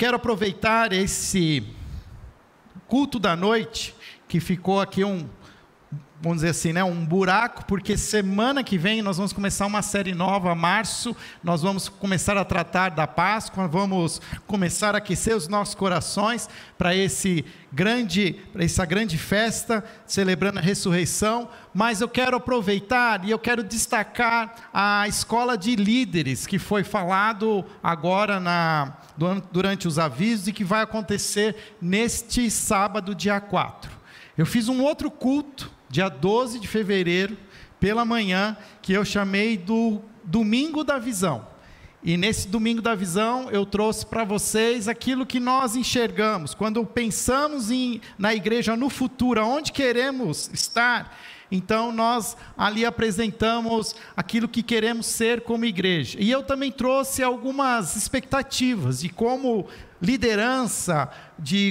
quero aproveitar esse culto da noite, que ficou aqui vamos dizer assim, né, um buraco, porque semana que vem nós vamos começar uma série nova, março, nós vamos começar a tratar da Páscoa, vamos começar a aquecer os nossos corações para essa grande festa, celebrando a ressurreição, mas eu quero aproveitar e eu quero destacar a escola de líderes, que foi falado agora durante os avisos, e que vai acontecer neste sábado, dia 4. Eu fiz um outro culto, dia 12 de fevereiro, pela manhã, que eu chamei do Domingo da Visão. E nesse Domingo da Visão, eu trouxe para vocês aquilo que nós enxergamos. Quando pensamos na igreja no futuro, aonde queremos estar, então nós ali apresentamos aquilo que queremos ser como igreja. E eu também trouxe algumas expectativas de como liderança,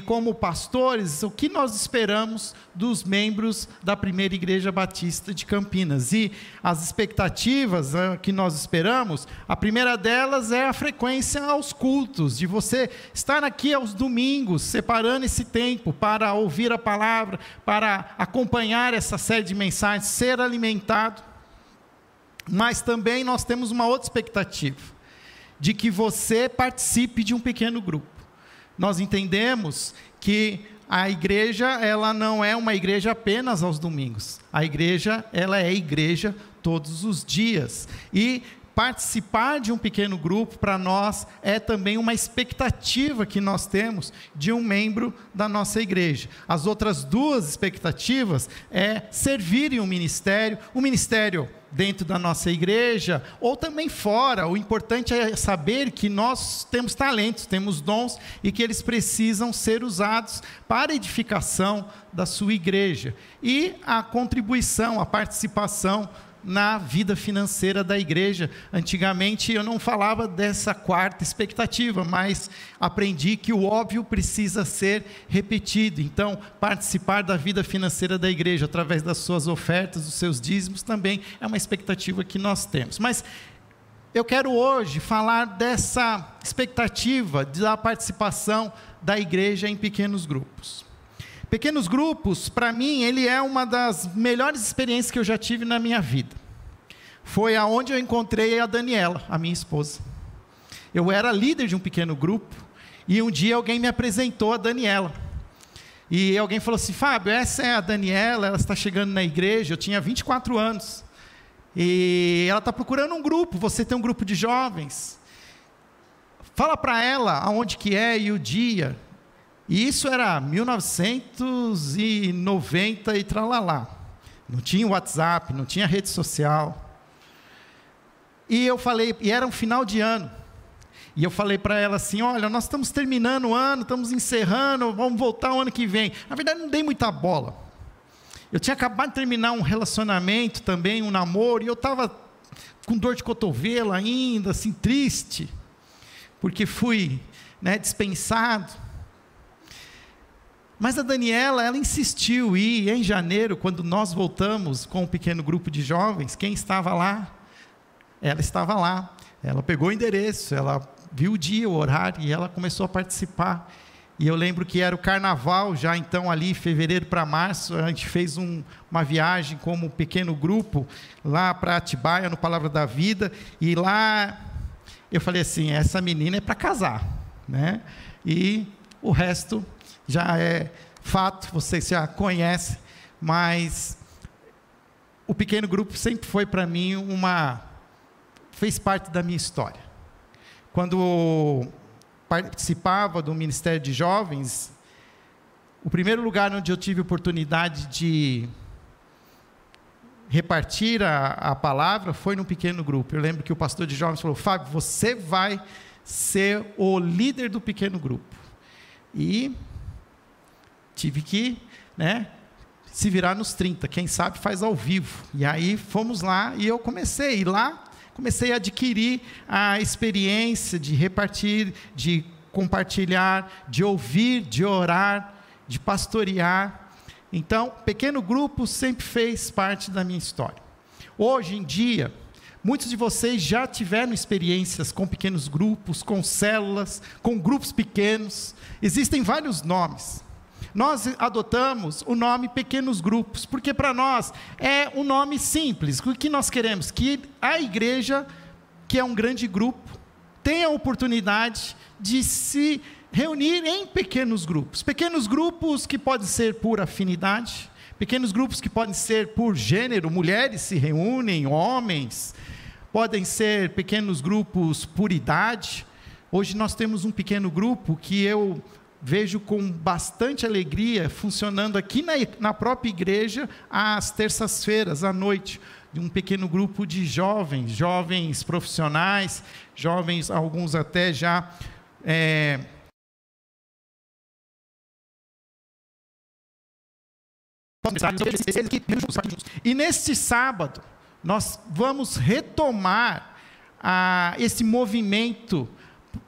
como pastores, o que nós esperamos dos membros da primeira Igreja Batista de Campinas. E as expectativas que nós esperamos, a primeira delas é a frequência aos cultos, de você estar aqui aos domingos, separando esse tempo para ouvir a palavra, para acompanhar essa série de mensagens, ser alimentado. Mas também nós temos uma outra expectativa, de que você participe de um pequeno grupo. Nós entendemos que a igreja, ela não é uma igreja apenas aos domingos. A igreja, ela é igreja todos os dias. E participar de um pequeno grupo, para nós, é também uma expectativa que nós temos de um membro da nossa igreja. As outras duas expectativas é servir em um ministério dentro da nossa igreja, ou também fora. O importante é saber que nós temos talentos, temos dons, e que eles precisam ser usados para a edificação da sua igreja. E a contribuição, a participação na vida financeira da igreja. Antigamente eu não falava dessa quarta expectativa, mas aprendi que o óbvio precisa ser repetido. Então, participar da vida financeira da igreja, através das suas ofertas, dos seus dízimos, também é uma expectativa que nós temos. Mas eu quero hoje falar dessa expectativa da participação da igreja em pequenos grupos. Pequenos grupos, para mim, ele é uma das melhores experiências que eu já tive na minha vida. Foi aonde eu encontrei a Daniela, a minha esposa. Eu era líder de um pequeno grupo, e um dia alguém me apresentou a Daniela. E alguém falou assim: Fábio, essa é a Daniela, ela está chegando na igreja. Eu tinha 24 anos. E ela está procurando um grupo, você tem um grupo de jovens. Fala para ela aonde que é e o dia. E isso era 1990 e tralalá. Não tinha WhatsApp, não tinha rede social. E eu falei, e era um final de ano. E eu falei para ela assim: olha, nós estamos terminando o ano, estamos encerrando, vamos voltar o ano que vem. Na verdade, não dei muita bola. Eu tinha acabado de terminar um relacionamento também, um namoro, e eu estava com dor de cotovelo ainda, assim, triste, porque fui dispensado. Mas a Daniela, ela insistiu, e em janeiro, quando nós voltamos com um pequeno grupo de jovens, quem estava lá? Ela estava lá. Ela pegou o endereço, ela viu o dia, o horário, e ela começou a participar. E eu lembro que era o carnaval, já então ali, fevereiro para março, a gente fez uma viagem como um pequeno grupo, lá para Atibaia, no Palavra da Vida, e lá eu falei assim: essa menina é para casar, né? E o resto já é fato, vocês já conhecem, mas o pequeno grupo sempre foi para mim fez parte da minha história. Quando participava do Ministério de Jovens, o primeiro lugar onde eu tive oportunidade de repartir a palavra foi num pequeno grupo. Eu lembro que o pastor de jovens falou: Fábio, você vai ser o líder do pequeno grupo. E tive que, se virar nos 30, quem sabe faz ao vivo. E aí fomos lá, e eu comecei a adquirir a experiência de repartir, de compartilhar, de ouvir, de orar, de pastorear. Então, pequeno grupo sempre fez parte da minha história. Hoje em dia, Muitos de vocês já tiveram experiências com pequenos grupos, com células, com grupos pequenos. Existem vários nomes. Nós adotamos o nome pequenos grupos, porque para nós é um nome simples. O que nós queremos? Que a igreja, que é um grande grupo, tenha a oportunidade de se reunir em pequenos grupos. Pequenos grupos que podem ser por afinidade, pequenos grupos que podem ser por gênero, mulheres se reúnem, homens, podem ser pequenos grupos por idade. Hoje nós temos um pequeno grupo que eu vejo com bastante alegria funcionando aqui na própria igreja, às terças-feiras, à noite, de um pequeno grupo de jovens profissionais, jovens, alguns até já e neste sábado nós vamos retomar esse movimento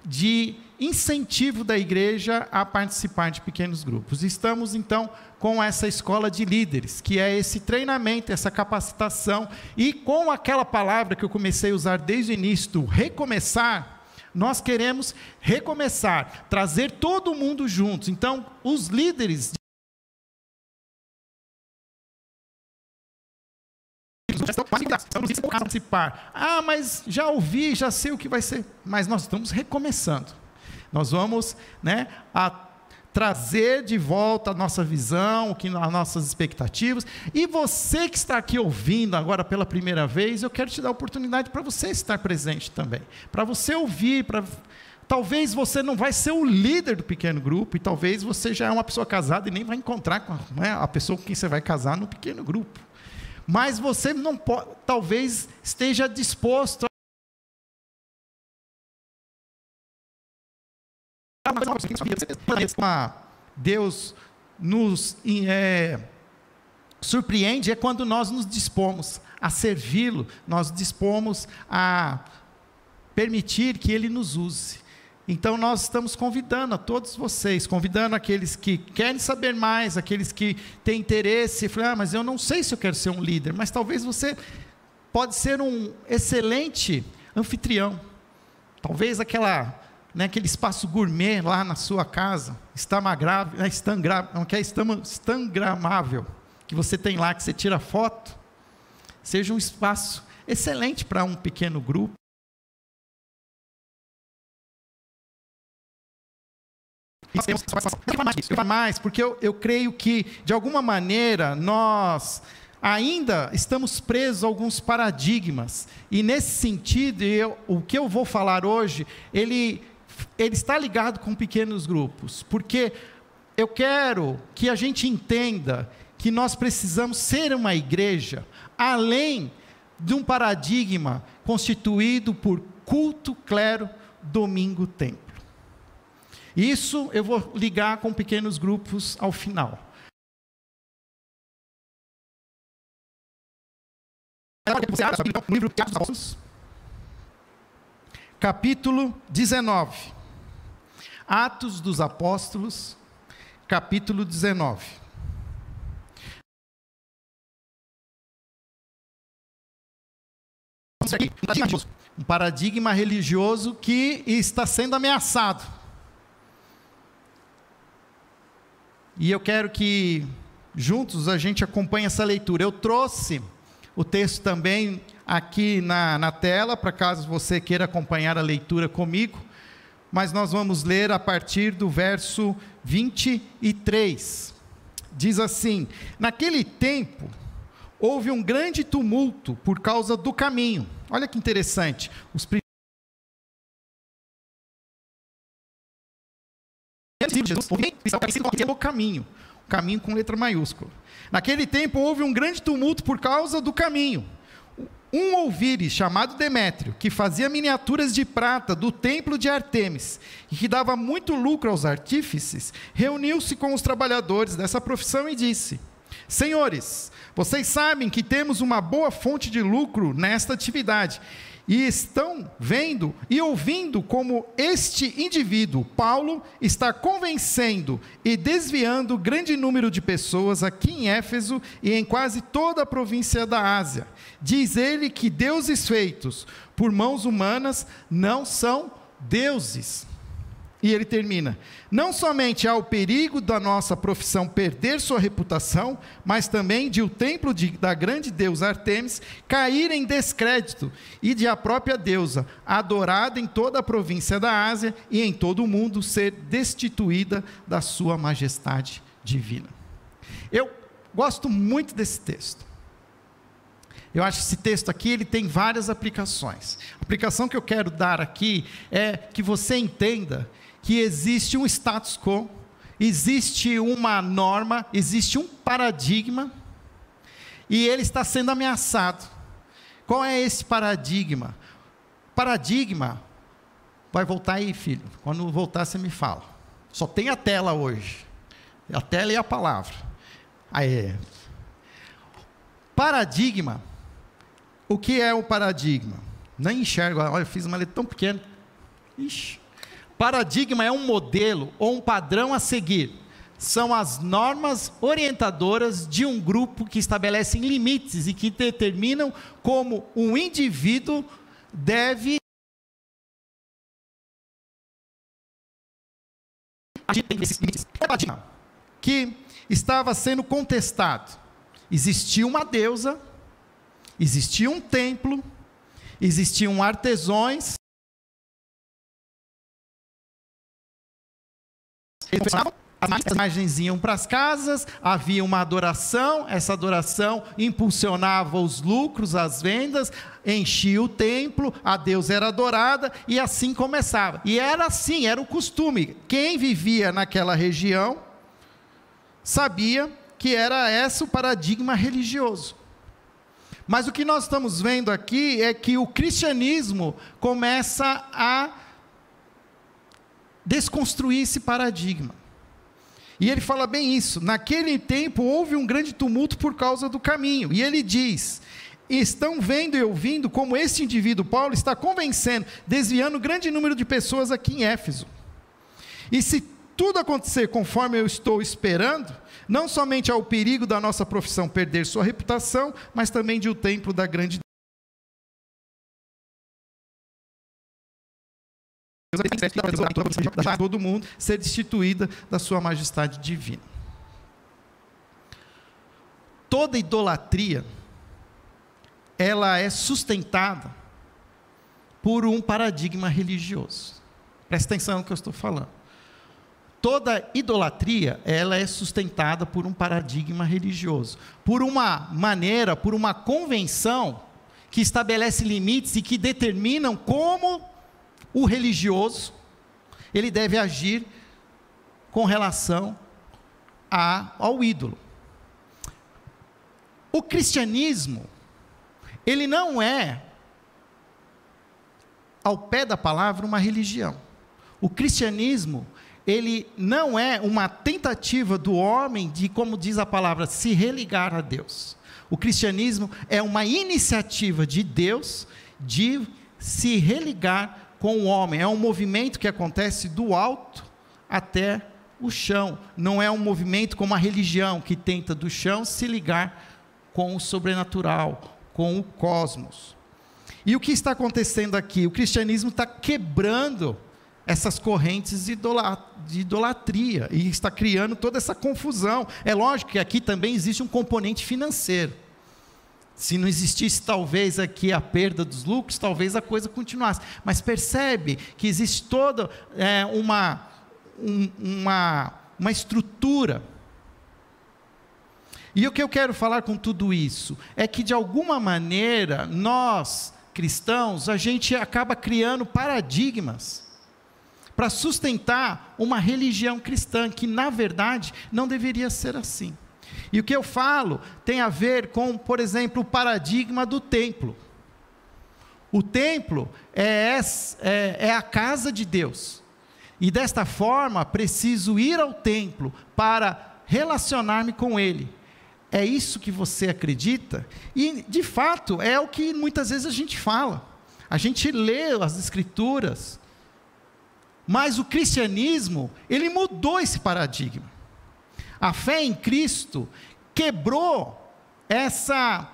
de incentivo da igreja a participar de pequenos grupos. Estamos então com essa escola de líderes, que é esse treinamento, essa capacitação, e com aquela palavra que eu comecei a usar desde o início, do recomeçar, nós queremos recomeçar, trazer todo mundo juntos. Então, os líderes participar. Mas já ouvi, já sei o que vai ser. Mas nós estamos recomeçando. Nós vamos, trazer de volta a nossa visão, as nossas expectativas. E você que está aqui ouvindo agora pela primeira vez, eu quero te dar a oportunidade para você estar presente também. Para você ouvir, talvez você não vai ser o líder do pequeno grupo, e talvez você já é uma pessoa casada e nem vai encontrar com a pessoa com quem você vai casar no pequeno grupo. Mas você não pode, talvez esteja disposto Deus nos surpreende é quando nós nos dispomos a servi-lo, nós dispomos a permitir que Ele nos use. Então nós estamos convidando a todos vocês, convidando aqueles que querem saber mais, aqueles que têm interesse, mas eu não sei se eu quero ser um líder, mas talvez você pode ser um excelente anfitrião, talvez aquele espaço gourmet lá na sua casa, instagramável, que você tem lá, que você tira foto, seja um espaço excelente para um pequeno grupo. Mais, porque eu creio que, de alguma maneira, nós ainda estamos presos a alguns paradigmas, e nesse sentido, o que eu vou falar hoje, ele está ligado com pequenos grupos, porque eu quero que a gente entenda que nós precisamos ser uma igreja, além de um paradigma constituído por culto, clero, domingo, templo. Isso eu vou ligar com pequenos grupos ao final. No livro de Atos dos Apóstolos, capítulo 19. Atos dos Apóstolos, capítulo 19. Um paradigma religioso que está sendo ameaçado. E eu quero que juntos a gente acompanhe essa leitura. Eu trouxe o texto também aqui na tela, para caso você queira acompanhar a leitura comigo, mas nós vamos ler a partir do verso 23. Diz assim: naquele tempo, houve um grande tumulto por causa do caminho. Olha que interessante, o caminho com letra maiúscula. Naquele tempo houve um grande tumulto por causa do caminho. Um ouvires, chamado Demétrio, que fazia miniaturas de prata do templo de Artemis, e que dava muito lucro aos artífices, reuniu-se com os trabalhadores dessa profissão e disse: senhores, vocês sabem que temos uma boa fonte de lucro nesta atividade, E estão vendo e ouvindo como este indivíduo, Paulo, está convencendo e desviando grande número de pessoas aqui em Éfeso e em quase toda a província da Ásia. Diz ele que deuses feitos por mãos humanas não são deuses. E ele termina: não somente há o perigo da nossa profissão perder sua reputação, mas também de o templo da grande deusa Artemis cair em descrédito e de a própria deusa, adorada em toda a província da Ásia e em todo o mundo, ser destituída da sua majestade divina. Eu gosto muito desse texto. Eu acho que esse texto aqui, ele tem várias aplicações. A aplicação que eu quero dar aqui é que você entenda que existe um status quo, existe uma norma, existe um paradigma, e ele está sendo ameaçado. Qual é esse paradigma? Paradigma, vai voltar aí, filho, quando voltar você me fala. Só tem a tela hoje, a tela e a palavra. Aí, paradigma, o que é o paradigma? Nem enxergo, olha, eu fiz uma letra tão pequena. Ixi. Paradigma é um modelo ou um padrão a seguir. São as normas orientadoras de um grupo que estabelecem limites e que determinam como um indivíduo deve agir nesses limites. Paradigma que estava sendo contestado. Existia uma deusa, existia um templo, existiam artesãos, as imagens iam para as casas, havia uma adoração, essa adoração impulsionava os lucros, as vendas, enchia o templo, a deusa era adorada, e assim começava. E era assim, era o costume. Quem vivia naquela região sabia que era esse o paradigma religioso. Mas o que nós estamos vendo aqui é que o cristianismo começa a desconstruir esse paradigma. E ele fala bem isso: naquele tempo houve um grande tumulto por causa do caminho. E ele diz: estão vendo e ouvindo como este indivíduo, Paulo, está convencendo, desviando grande número de pessoas aqui em Éfeso. E se tudo acontecer conforme eu estou esperando, não somente há o perigo da nossa profissão perder sua reputação, mas também de o templo da grande todo mundo ser destituída da sua majestade divina. Toda idolatria, ela é sustentada por um paradigma religioso. Presta atenção no que eu estou falando. Toda idolatria, ela é sustentada por um paradigma religioso, por uma maneira, por uma convenção que estabelece limites e que determinam como o religioso, ele deve agir com relação ao ídolo. O cristianismo, ele não é, ao pé da palavra, uma religião. O cristianismo, ele não é uma tentativa do homem de, como diz a palavra, se religar a Deus. O cristianismo é uma iniciativa de Deus de se religar com o homem. É um movimento que acontece do alto até o chão. Não é um movimento como a religião, que tenta do chão se ligar com o sobrenatural, com o cosmos. E o que está acontecendo aqui? O cristianismo está quebrando essas correntes de idolatria, e está criando toda essa confusão. É lógico que aqui também existe um componente financeiro. Se não existisse talvez aqui a perda dos lucros, talvez a coisa continuasse. Mas percebe que existe toda uma estrutura. E o que eu quero falar com tudo isso é que, de alguma maneira, nós, cristãos, a gente acaba criando paradigmas para sustentar uma religião cristã, que na verdade não deveria ser assim. E o que eu falo tem a ver com, por exemplo, o paradigma do templo. O templo é a casa de Deus. E desta forma, preciso ir ao templo para relacionar-me com Ele. É isso que você acredita? E, de fato, é o que muitas vezes a gente fala. a gente lê as Escrituras, mas o cristianismo, ele mudou esse paradigma. A fé em Cristo quebrou essa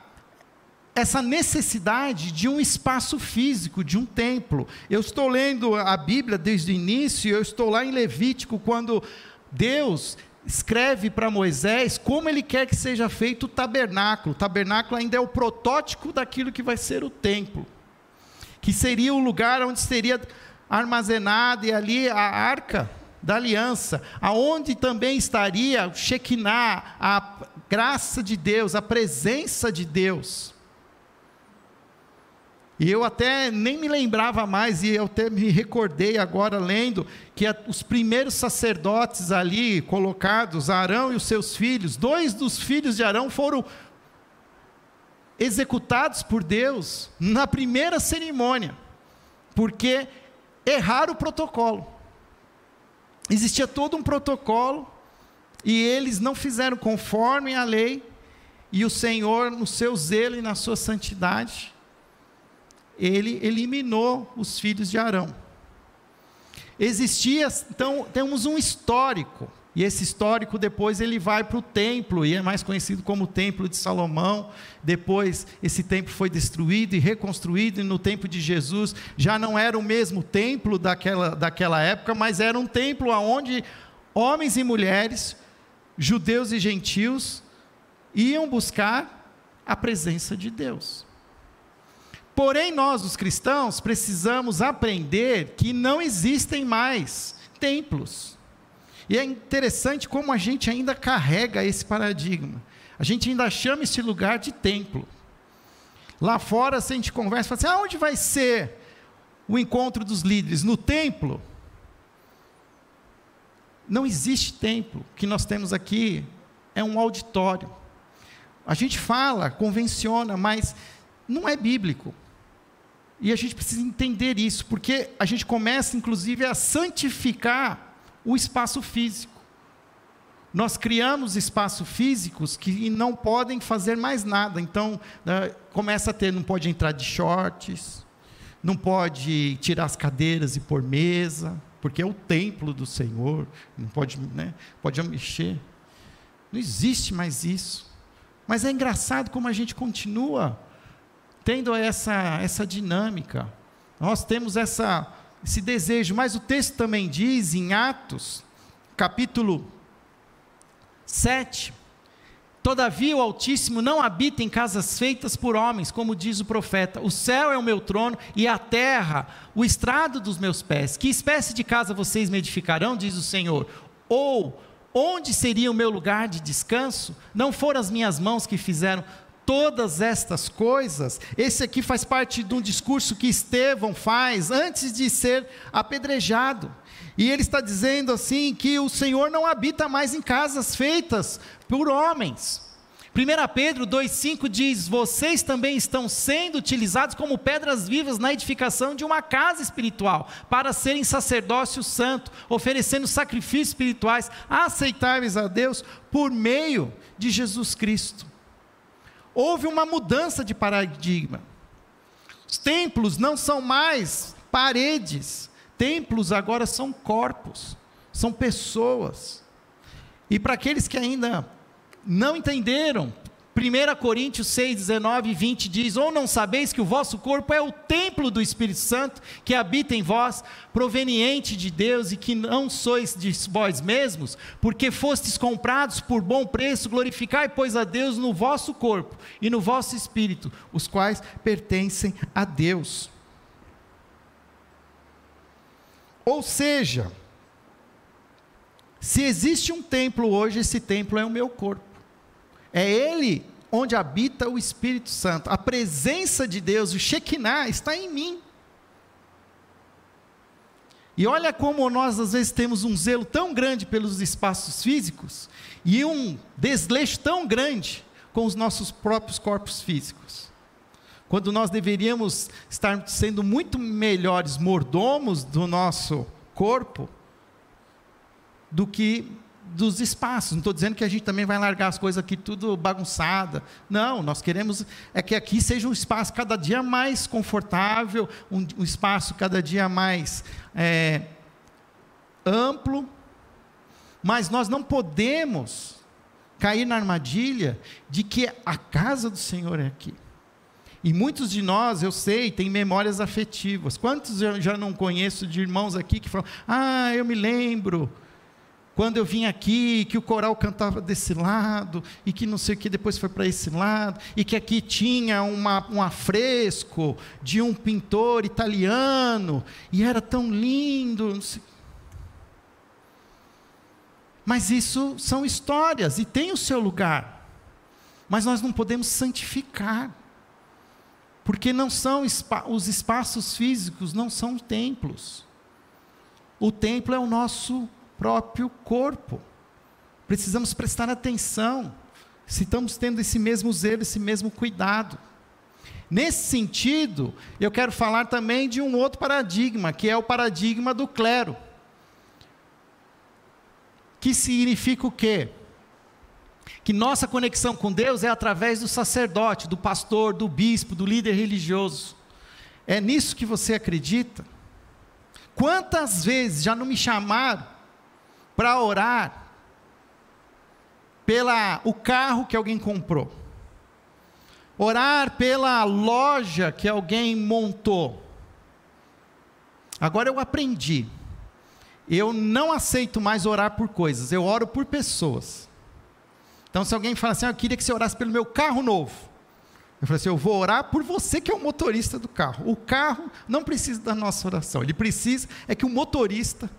necessidade de um espaço físico, de um templo. Eu estou lendo a Bíblia desde o início, eu estou lá em Levítico, quando Deus escreve para Moisés como ele quer que seja feito o tabernáculo. O tabernáculo ainda é o protótipo daquilo que vai ser o templo, que seria o lugar onde seria armazenada e ali a arca da aliança, aonde também estaria o Shekinah, a graça de Deus, a presença de Deus. E eu até nem me lembrava mais, e eu até me recordei agora lendo, que os primeiros sacerdotes ali colocados, Arão e os seus filhos, 2 dos filhos de Arão foram executados por Deus na primeira cerimônia, porque erraram o protocolo. Existia todo um protocolo, e eles não fizeram conforme a lei, e o Senhor, no seu zelo e na sua santidade, ele eliminou os filhos de Arão. Existia, então, temos um histórico, e esse histórico depois ele vai para o templo, e é mais conhecido como o Templo de Salomão. Depois esse templo foi destruído e reconstruído, e no tempo de Jesus já não era o mesmo templo daquela época, mas era um templo onde homens e mulheres, judeus e gentios, iam buscar a presença de Deus. Porém, nós, os cristãos, precisamos aprender que não existem mais templos. E é interessante como a gente ainda carrega esse paradigma. A gente ainda chama esse lugar de templo. Lá fora, se a gente conversa, fala assim: aonde vai ser o encontro dos líderes? No templo? Não existe templo. O que nós temos aqui é um auditório. A gente fala, convenciona, mas não é bíblico. E a gente precisa entender isso, porque a gente começa, inclusive, a santificar o espaço físico. Nós criamos espaços físicos que não podem fazer mais nada. Então, começa a ter, não pode entrar de shorts, não pode tirar as cadeiras e pôr mesa, porque é o templo do Senhor, não pode, pode mexer. Não existe mais isso. Mas é engraçado como a gente continua tendo essa dinâmica. Nós temos esse desejo, mas o texto também diz em Atos, capítulo 7, todavia o Altíssimo não habita em casas feitas por homens, como diz o profeta, o céu é o meu trono e a terra o estrado dos meus pés. Que espécie de casa vocês me edificarão, diz o Senhor? Ou, onde seria o meu lugar de descanso? Não foram as minhas mãos que fizeram todas estas coisas? Esse aqui faz parte de um discurso que Estevão faz antes de ser apedrejado, e ele está dizendo assim, que o Senhor não habita mais em casas feitas por homens. 1 Pedro 2,5 diz: vocês também estão sendo utilizados como pedras vivas na edificação de uma casa espiritual, para serem sacerdócio santo, oferecendo sacrifícios espirituais aceitáveis a Deus, por meio de Jesus Cristo. Houve uma mudança de paradigma. Os templos não são mais paredes, templos agora são corpos, são pessoas. E para aqueles que ainda não entenderam, 1 Coríntios 6, 19 e 20 diz: ou não sabeis que o vosso corpo é o templo do Espírito Santo, que habita em vós, proveniente de Deus, e que não sois de vós mesmos, porque fostes comprados por bom preço? Glorificai, pois, a Deus no vosso corpo e no vosso espírito, os quais pertencem a Deus. Ou seja, se existe um templo hoje, esse templo é o meu corpo. É ele onde habita o Espírito Santo. A presença de Deus, o Shekinah, está em mim. E olha como nós às vezes temos um zelo tão grande pelos espaços físicos, e um desleixo tão grande com os nossos próprios corpos físicos, quando nós deveríamos estar sendo muito melhores mordomos do nosso corpo, do que dos espaços. Não estou dizendo que a gente também vai largar as coisas aqui tudo bagunçada. Não, nós queremos que aqui seja um espaço cada dia mais confortável, um espaço cada dia mais amplo, mas nós não podemos cair na armadilha de que a casa do Senhor é aqui. E muitos de nós, eu sei, têm memórias afetivas. Quantos eu já não conheço de irmãos aqui que falam: eu me lembro quando eu vim aqui, que o coral cantava desse lado, e que não sei o que depois foi para esse lado, e que aqui tinha um afresco de um pintor italiano, e era tão lindo, não sei. Mas isso são histórias, e tem o seu lugar, mas nós não podemos santificar, porque não são os espaços físicos, não são templos. O templo é o nosso próprio corpo. Precisamos prestar atenção se estamos tendo esse mesmo zelo, esse mesmo cuidado. Nesse sentido, eu quero falar também de um outro paradigma, que é o paradigma do clero. Que significa o quê? Que nossa conexão com Deus é através do sacerdote, do pastor, do bispo, do líder religioso. É nisso que você acredita? Quantas vezes já não me chamaram para orar o carro que alguém comprou, orar pela loja que alguém montou? Agora eu aprendi, eu não aceito mais orar por coisas, eu oro por pessoas. Então se alguém fala assim: eu queria que você orasse pelo meu carro novo, eu falo assim: eu vou orar por você que é o motorista do carro. O carro não precisa da nossa oração, ele precisa que o motorista,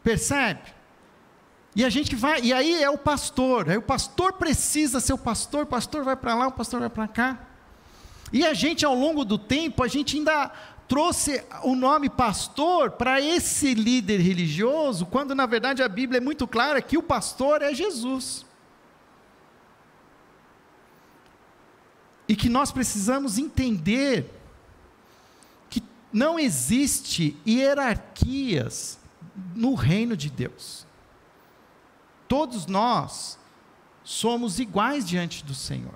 percebe? E a gente vai, e aí é o pastor, aí o pastor precisa ser o pastor vai para lá, o pastor vai para cá. E a gente, ao longo do tempo, a gente ainda trouxe o nome pastor para esse líder religioso, quando na verdade a Bíblia é muito clara que o pastor é Jesus. E que nós precisamos entender que não existe hierarquias no reino de Deus. Todos nós somos iguais diante do Senhor.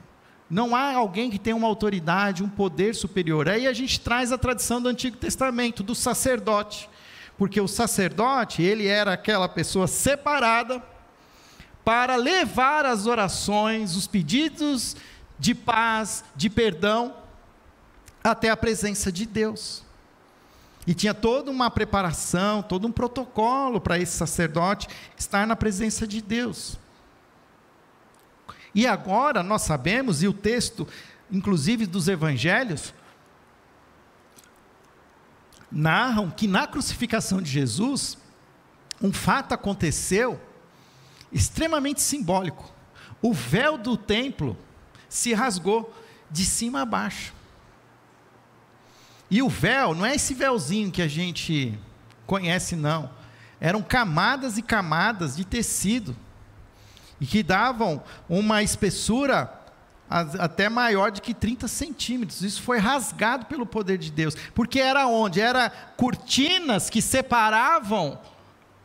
Não há alguém que tenha uma autoridade, um poder superior. Aí a gente traz a tradição do Antigo Testamento, do sacerdote. Porque o sacerdote, ele era aquela pessoa separada para levar as orações, os pedidos de paz, de perdão, até a presença de Deus. E tinha toda uma preparação, todo um protocolo para esse sacerdote estar na presença de Deus. E agora nós sabemos, e o texto, inclusive dos evangelhos, narram que na crucificação de Jesus, um fato aconteceu extremamente simbólico. O véu do templo se rasgou de cima a baixo. E o véu, não é esse véuzinho que a gente conhece, não. Eram camadas e camadas de tecido, e que davam uma espessura até maior de que 30 centímetros. Isso foi rasgado pelo poder de Deus. Porque era onde? Era cortinas que separavam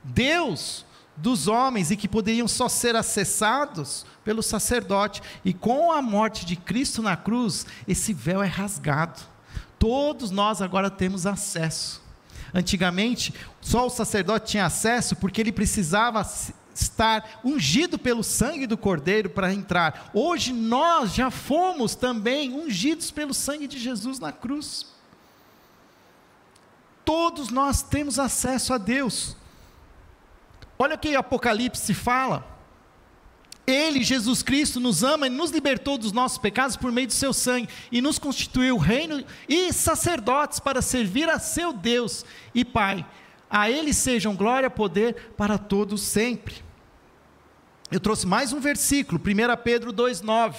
Deus dos homens, e que poderiam só ser acessados pelo sacerdote. E com a morte de Cristo na cruz, esse véu é rasgado. Todos nós agora temos acesso. Antigamente, só o sacerdote tinha acesso porque ele precisava estar ungido pelo sangue do Cordeiro para entrar. Hoje nós já fomos também ungidos pelo sangue de Jesus na cruz. Todos nós temos acesso a Deus. Olha o que Apocalipse fala. Ele, Jesus Cristo, nos ama e nos libertou dos nossos pecados por meio do seu sangue, e nos constituiu reino e sacerdotes para servir a seu Deus e Pai. A Ele sejam glória e poder para todos sempre. Eu trouxe mais um versículo, 1 Pedro 2,9.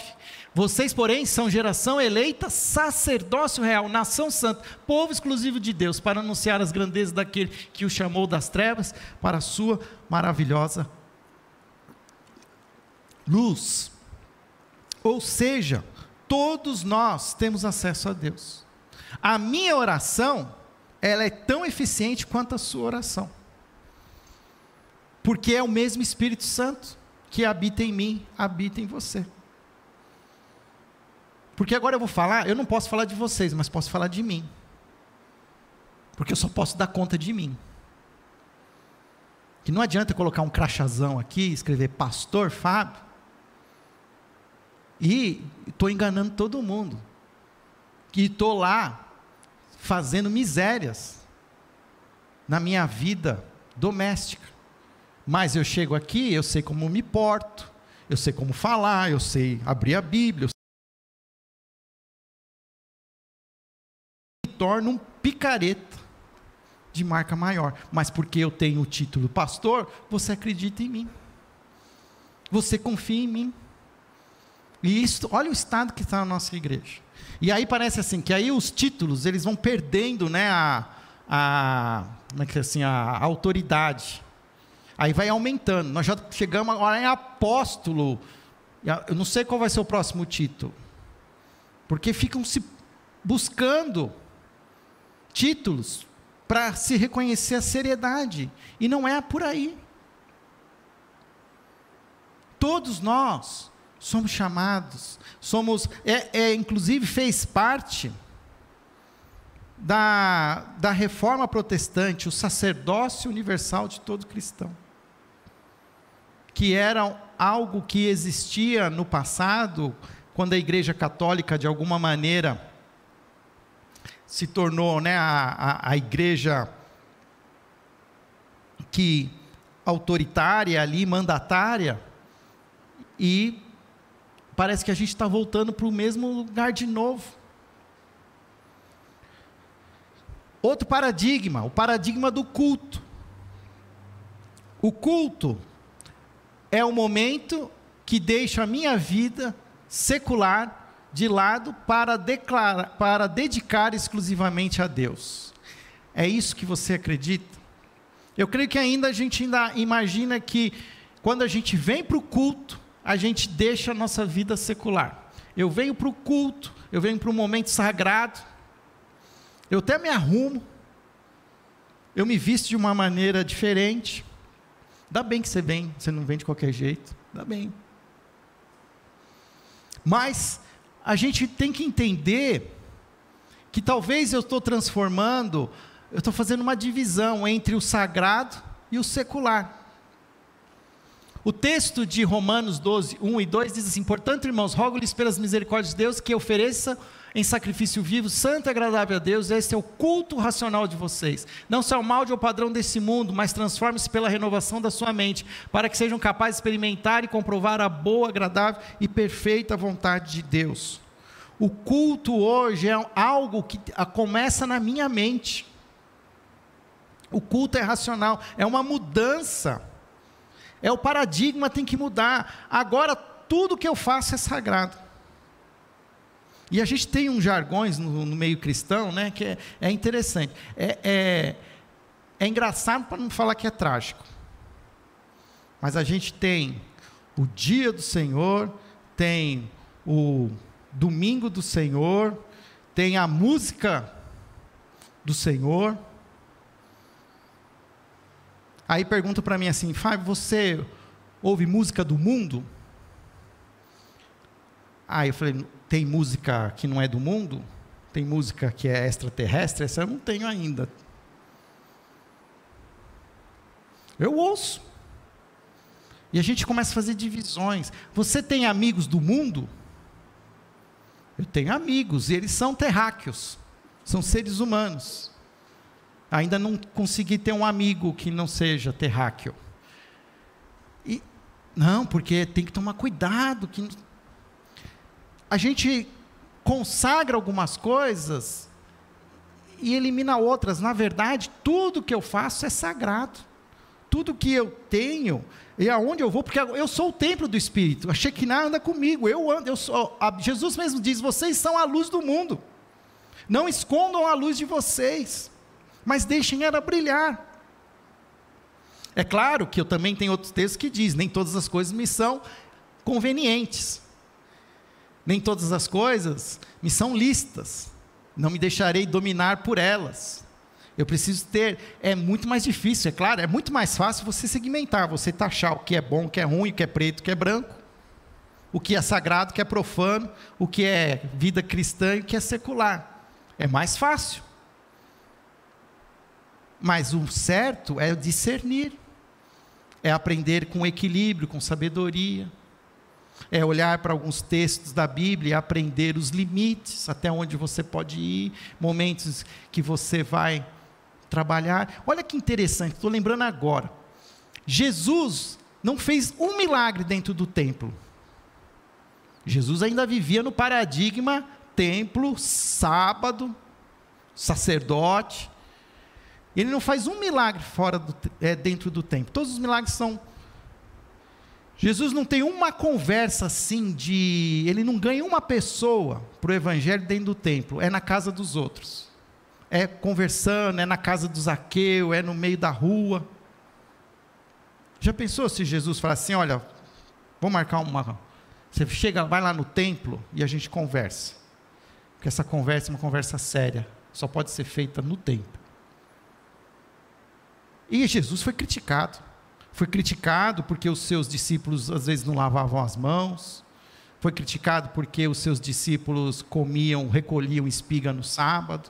Vocês, porém, são geração eleita, sacerdócio real, nação santa, povo exclusivo de Deus, para anunciar as grandezas daquele que o chamou das trevas para a sua maravilhosa luz. Ou seja, todos nós temos acesso a Deus. A minha oração, ela é tão eficiente quanto a sua oração. Porque é o mesmo Espírito Santo que habita em mim, habita em você. Porque agora eu vou falar, eu não posso falar de vocês, mas posso falar de mim. Porque eu só posso dar conta de mim. Que não adianta colocar um crachazão aqui, escrever Pastor Fábio, e estou enganando todo mundo. E estou lá fazendo misérias na minha vida doméstica. Mas eu chego aqui, eu sei como me porto, eu sei como falar, eu sei abrir a Bíblia, torno um picareta de marca maior, mas porque eu tenho o título pastor, você acredita em mim, você confia em mim, e isso, olha o estado que está a nossa igreja, e aí parece assim, que aí os títulos, eles vão perdendo, né, como é que é assim, a autoridade, aí vai aumentando, nós já chegamos agora em apóstolo, eu não sei qual vai ser o próximo título, porque ficam se buscando títulos para se reconhecer a seriedade, e não é por aí. Todos nós somos chamados, inclusive fez parte da reforma protestante, o sacerdócio universal de todo cristão, que era algo que existia no passado, quando a Igreja Católica de alguma maneira se tornou, né, a igreja que autoritária ali, mandatária, e parece que a gente está voltando para o mesmo lugar de novo. Outro paradigma, o paradigma do culto. O culto é o momento que deixa a minha vida secular de lado para dedicar exclusivamente a Deus. É isso que você acredita? Eu creio que a gente ainda imagina que quando a gente vem para o culto, a gente deixa a nossa vida secular. Eu venho para o culto, eu venho para um momento sagrado, eu até me arrumo, eu me visto de uma maneira diferente. Dá bem que você vem, você não vem de qualquer jeito, dá bem. Mas a gente tem que entender que talvez eu estou transformando, eu estou fazendo uma divisão entre o sagrado e o secular. O texto de Romanos 12, 1 e 2 diz assim: portanto, irmãos, rogo-lhes pelas misericórdias de Deus que ofereça em sacrifício vivo, santo e agradável a Deus, esse é o culto racional de vocês. Não se amolde ao padrão desse mundo, mas transforme-se pela renovação da sua mente, para que sejam capazes de experimentar e comprovar a boa, agradável e perfeita vontade de Deus. O culto hoje é algo que começa na minha mente. O culto é racional, é uma mudança. O paradigma tem que mudar. Agora tudo que eu faço é sagrado. E a gente tem uns jargões no meio cristão, né, que é interessante. É engraçado para não falar que é trágico. Mas a gente tem o dia do Senhor, tem o domingo do Senhor, tem a música do Senhor. Aí pergunta para mim assim: Fábio, você ouve música do mundo? Aí eu falei: tem música que não é do mundo? Tem música que é extraterrestre? Essa eu não tenho ainda. Eu ouço. E a gente começa a fazer divisões. Você tem amigos do mundo? Eu tenho amigos, e eles são terráqueos, são seres humanos. Ainda não consegui ter um amigo que não seja terráqueo. Não, porque tem que tomar cuidado. A gente consagra algumas coisas e elimina outras. Na verdade, tudo que eu faço é sagrado. Tudo que eu tenho, e aonde eu vou, porque eu sou o templo do Espírito. A Shekinah anda comigo, Jesus mesmo diz: vocês são a luz do mundo. Não escondam a luz de vocês, mas deixem ela brilhar. É claro que eu também tenho outros textos que diz: nem todas as coisas me são convenientes, nem todas as coisas me são lícitas, não me deixarei dominar por elas. Eu preciso ter, é muito mais difícil, é claro, é muito mais fácil você segmentar, você taxar o que é bom, o que é ruim, o que é preto, o que é branco, o que é sagrado, o que é profano, o que é vida cristã e o que é secular. É mais fácil. Mas o certo é discernir, é aprender com equilíbrio, com sabedoria, é olhar para alguns textos da Bíblia e aprender os limites, até onde você pode ir, momentos que você vai trabalhar. Olha que interessante, estou lembrando agora, Jesus não fez um milagre dentro do templo. Jesus ainda vivia no paradigma templo, sábado, sacerdote. Ele não faz um milagre dentro do templo. Todos os milagres são... Jesus não tem uma conversa assim ele não ganha uma pessoa para o evangelho dentro do templo. É na casa dos outros. É conversando, é na casa do Zaqueu, é no meio da rua. Já pensou se Jesus falasse assim, olha, vou marcar uma... Você chega, vai lá no templo e a gente conversa. Porque essa conversa é uma conversa séria. Só pode ser feita no templo. E Jesus foi criticado. Foi criticado porque os seus discípulos às vezes não lavavam as mãos. Foi criticado porque os seus discípulos recolhiam espiga no sábado.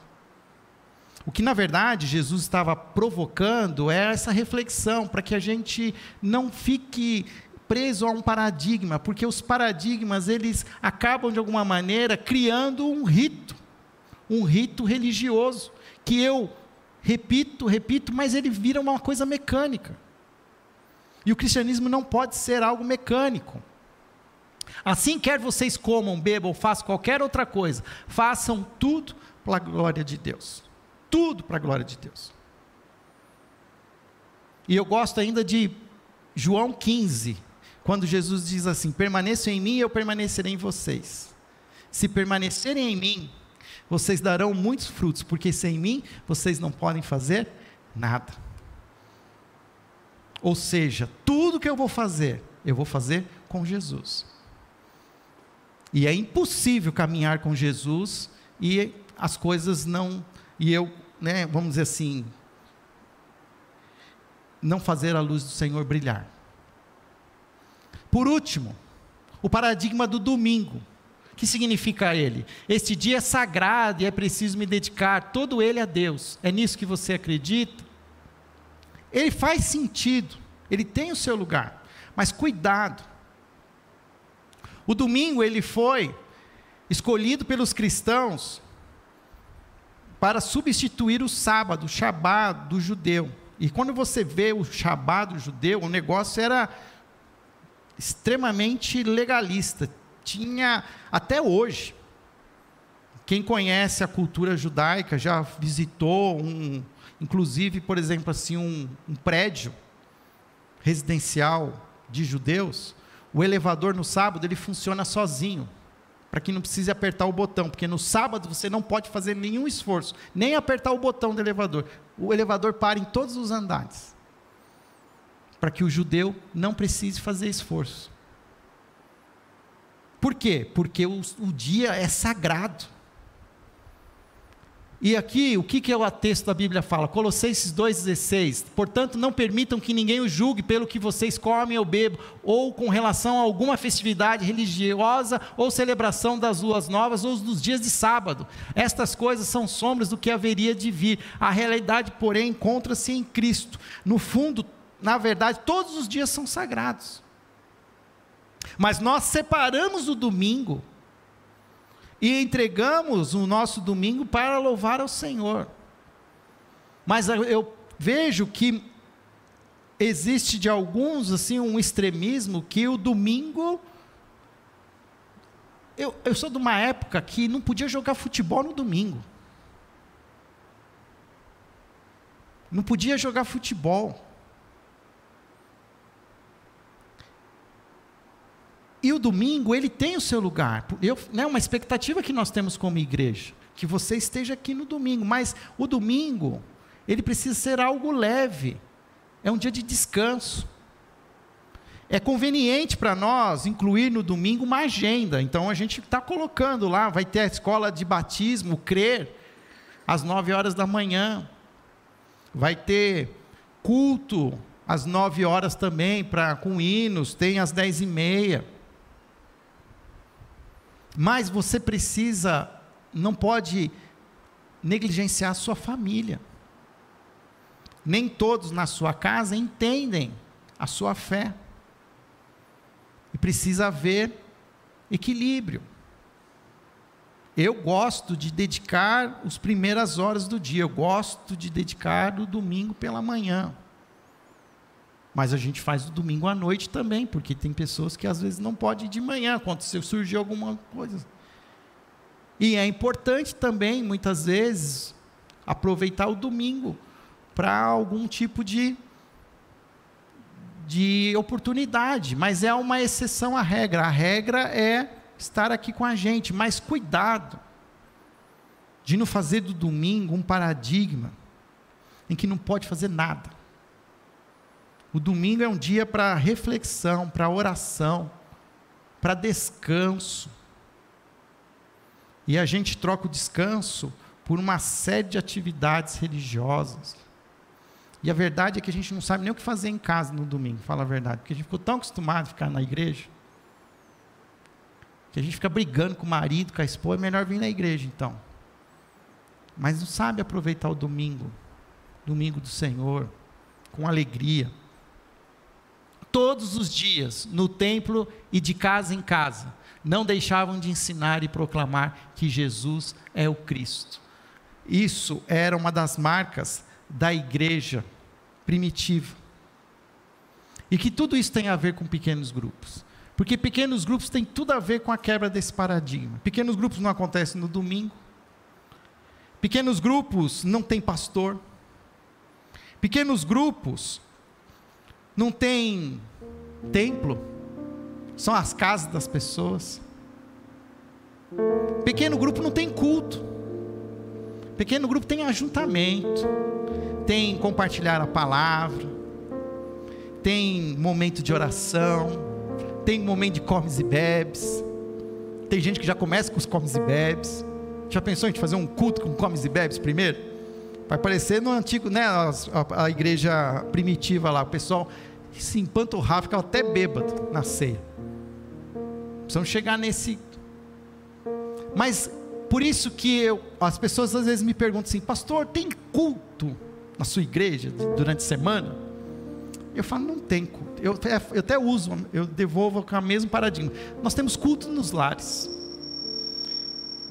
O que na verdade Jesus estava provocando é essa reflexão, para que a gente não fique preso a um paradigma, porque os paradigmas eles acabam de alguma maneira criando um rito religioso, que eu repito, mas ele vira uma coisa mecânica. E o cristianismo não pode ser algo mecânico. Assim, quer vocês comam, bebam, façam qualquer outra coisa, façam tudo para a glória de Deus. Tudo para a glória de Deus. E eu gosto ainda de João 15, quando Jesus diz assim, permaneçam em mim e eu permanecerei em vocês. Se permanecerem em mim, vocês darão muitos frutos, porque sem mim, vocês não podem fazer nada. Ou seja, tudo que eu vou fazer com Jesus. E é impossível caminhar com Jesus e as coisas não, vamos dizer assim, não fazer a luz do Senhor brilhar. Por último, o paradigma do domingo. O que significa ele? Este dia é sagrado e é preciso me dedicar todo ele a Deus. É nisso que você acredita? Ele faz sentido, ele tem o seu lugar, mas cuidado. O domingo ele foi escolhido pelos cristãos para substituir o sábado, o Shabá do judeu. E quando você vê o Shabá do judeu, o negócio era extremamente legalista. Tinha, até hoje, quem conhece a cultura judaica já visitou inclusive, por exemplo, assim, um prédio residencial de judeus. O elevador no sábado ele funciona sozinho, para que não precise apertar o botão, porque no sábado você não pode fazer nenhum esforço, nem apertar o botão do elevador. O elevador para em todos os andares, para que o judeu não precise fazer esforço. Por quê? Porque o dia é sagrado. E aqui, o que o texto da Bíblia fala? Colossenses 2,16, portanto não permitam que ninguém os julgue pelo que vocês comem ou bebem, ou com relação a alguma festividade religiosa, ou celebração das luas novas, ou dos dias de sábado. Estas coisas são sombras do que haveria de vir, a realidade porém encontra-se em Cristo. No fundo, na verdade, todos os dias são sagrados, mas nós separamos o domingo, e entregamos o nosso domingo para louvar ao Senhor. Mas eu vejo que existe de alguns assim um extremismo, que o domingo, eu sou de uma época que não podia jogar futebol no domingo. Não podia jogar futebol. E o domingo, ele tem o seu lugar. Uma expectativa que nós temos como igreja, que você esteja aqui no domingo, mas o domingo, ele precisa ser algo leve, é um dia de descanso. É conveniente para nós incluir no domingo uma agenda, então a gente está colocando lá, vai ter a escola de batismo, o CRER, às 9 horas da manhã. vai ter culto às 9 horas também, com hinos, tem às 10h30. Mas você não pode negligenciar a sua família. Nem todos na sua casa entendem a sua fé. E precisa haver equilíbrio. Eu gosto de dedicar as primeiras horas do dia, eu gosto de dedicar o domingo pela manhã. Mas a gente faz o domingo à noite também, porque tem pessoas que às vezes não podem ir de manhã, quando surgiu alguma coisa. E é importante também, muitas vezes, aproveitar o domingo para algum tipo de oportunidade, mas é uma exceção à regra. A regra é estar aqui com a gente, mas cuidado de não fazer do domingo um paradigma em que não pode fazer nada. O domingo é um dia para reflexão, para oração, para descanso. E a gente troca o descanso por uma série de atividades religiosas. E a verdade é que a gente não sabe nem o que fazer em casa no domingo, fala a verdade, porque a gente ficou tão acostumado a ficar na igreja, que a gente fica brigando com o marido, com a esposa, é melhor vir na igreja então. Mas não sabe aproveitar o domingo do Senhor, com alegria. Todos os dias, no templo e de casa em casa, não deixavam de ensinar e proclamar que Jesus é o Cristo. Isso era uma das marcas da igreja primitiva. E que tudo isso tem a ver com pequenos grupos. Porque pequenos grupos têm tudo a ver com a quebra desse paradigma. Pequenos grupos não acontecem no domingo. Pequenos grupos não tem pastor. Pequenos grupos não tem templo. São as casas das pessoas. Pequeno grupo não tem culto. Pequeno grupo tem ajuntamento. Tem compartilhar a palavra. Tem momento de oração. Tem momento de comes e bebes. Tem gente que já começa com os comes e bebes. Já pensou em fazer um culto com comes e bebes primeiro? Vai parecer no antigo, né, a igreja primitiva lá, o pessoal se empanturrava, ficava até bêbado na ceia. Precisamos chegar nesse. Mas por isso que as pessoas às vezes me perguntam assim: pastor, tem culto na sua igreja durante a semana? Eu falo, não tem culto. Eu até uso, eu devolvo com o mesmo paradigma. Nós temos culto nos lares.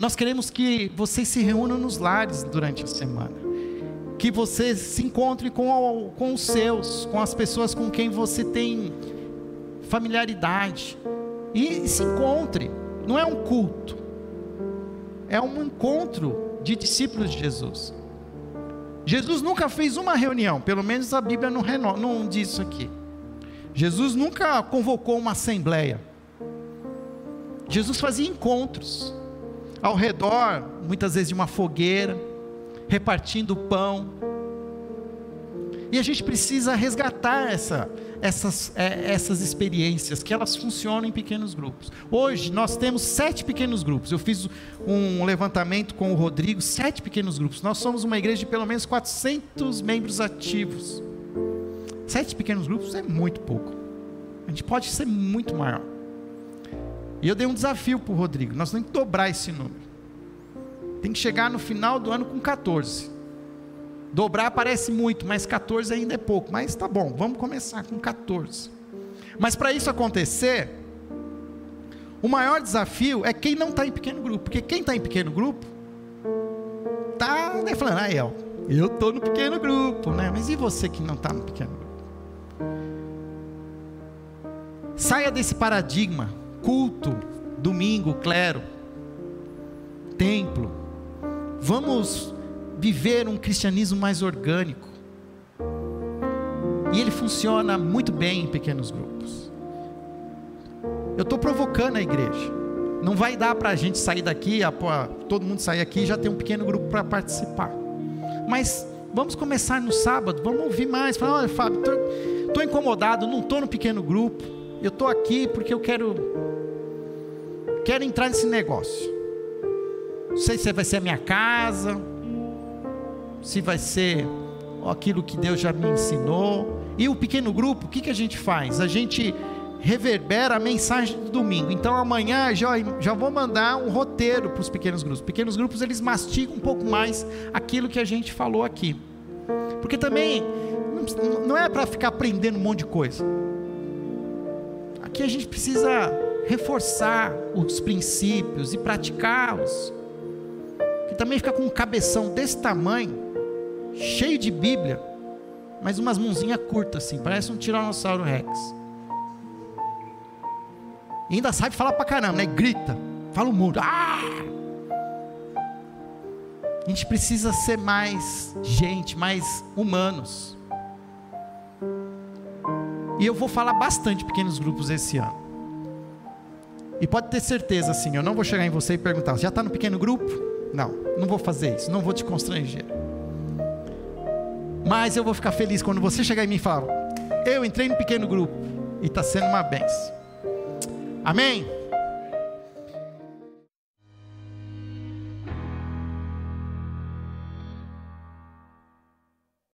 Nós queremos que vocês se reúnam nos lares durante a semana, que você se encontre com os seus, com as pessoas com quem você tem familiaridade, e se encontre. Não é um culto, é um encontro de discípulos de Jesus. Jesus nunca fez uma reunião, pelo menos a Bíblia não diz isso aqui. Jesus nunca convocou uma assembleia. Jesus fazia encontros ao redor, muitas vezes de uma fogueira, repartindo o pão. E a gente precisa resgatar essas experiências, que elas funcionam em pequenos grupos. Hoje nós temos 7 pequenos grupos. Eu fiz um levantamento com o Rodrigo, 7 pequenos grupos. Nós somos uma igreja de pelo menos 400 membros ativos. 7 pequenos grupos é muito pouco. A gente pode ser muito maior. E eu dei um desafio para o Rodrigo: nós temos que dobrar esse número. Tem que chegar no final do ano com 14. Dobrar parece muito, mas 14 ainda é pouco. Mas tá bom, vamos começar com 14. Mas para isso acontecer, o maior desafio é quem não está em pequeno grupo. Porque quem está em pequeno grupo está falando: eu estou no pequeno grupo, né? Mas e você que não está no pequeno grupo? Saia desse paradigma: culto, domingo, clero, templo. Vamos viver um cristianismo mais orgânico. E ele funciona muito bem em pequenos grupos. Eu estou provocando a igreja. Não vai dar para a gente sair daqui, todo mundo sair aqui e já ter um pequeno grupo para participar. Mas vamos começar no sábado, vamos ouvir mais. Falar: olha, Fábio, estou incomodado, não estou no pequeno grupo. Eu estou aqui porque eu quero entrar nesse negócio. Não sei se vai ser a minha casa, se vai ser aquilo que Deus já me ensinou. E o pequeno grupo, o que a gente faz? A gente reverbera a mensagem do domingo. Então amanhã já vou mandar um roteiro para os pequenos grupos. Pequenos grupos, eles mastigam um pouco mais aquilo que a gente falou aqui, porque também não é para ficar aprendendo um monte de coisa. Aqui a gente precisa reforçar os princípios e praticá-los. Que também fica com um cabeção desse tamanho, cheio de Bíblia, mas umas mãozinhas curtas assim, parece um Tiranossauro Rex. E ainda sabe falar pra caramba, né? Grita, fala o mundo. A gente precisa ser mais gente, mais humanos. E eu vou falar bastante de pequenos grupos esse ano. E pode ter certeza assim, eu não vou chegar em você e perguntar: você já está no pequeno grupo? Não vou fazer isso, não vou te constranger. Mas eu vou ficar feliz quando você chegar em mim e falar: eu entrei no pequeno grupo e está sendo uma bênção. Amém?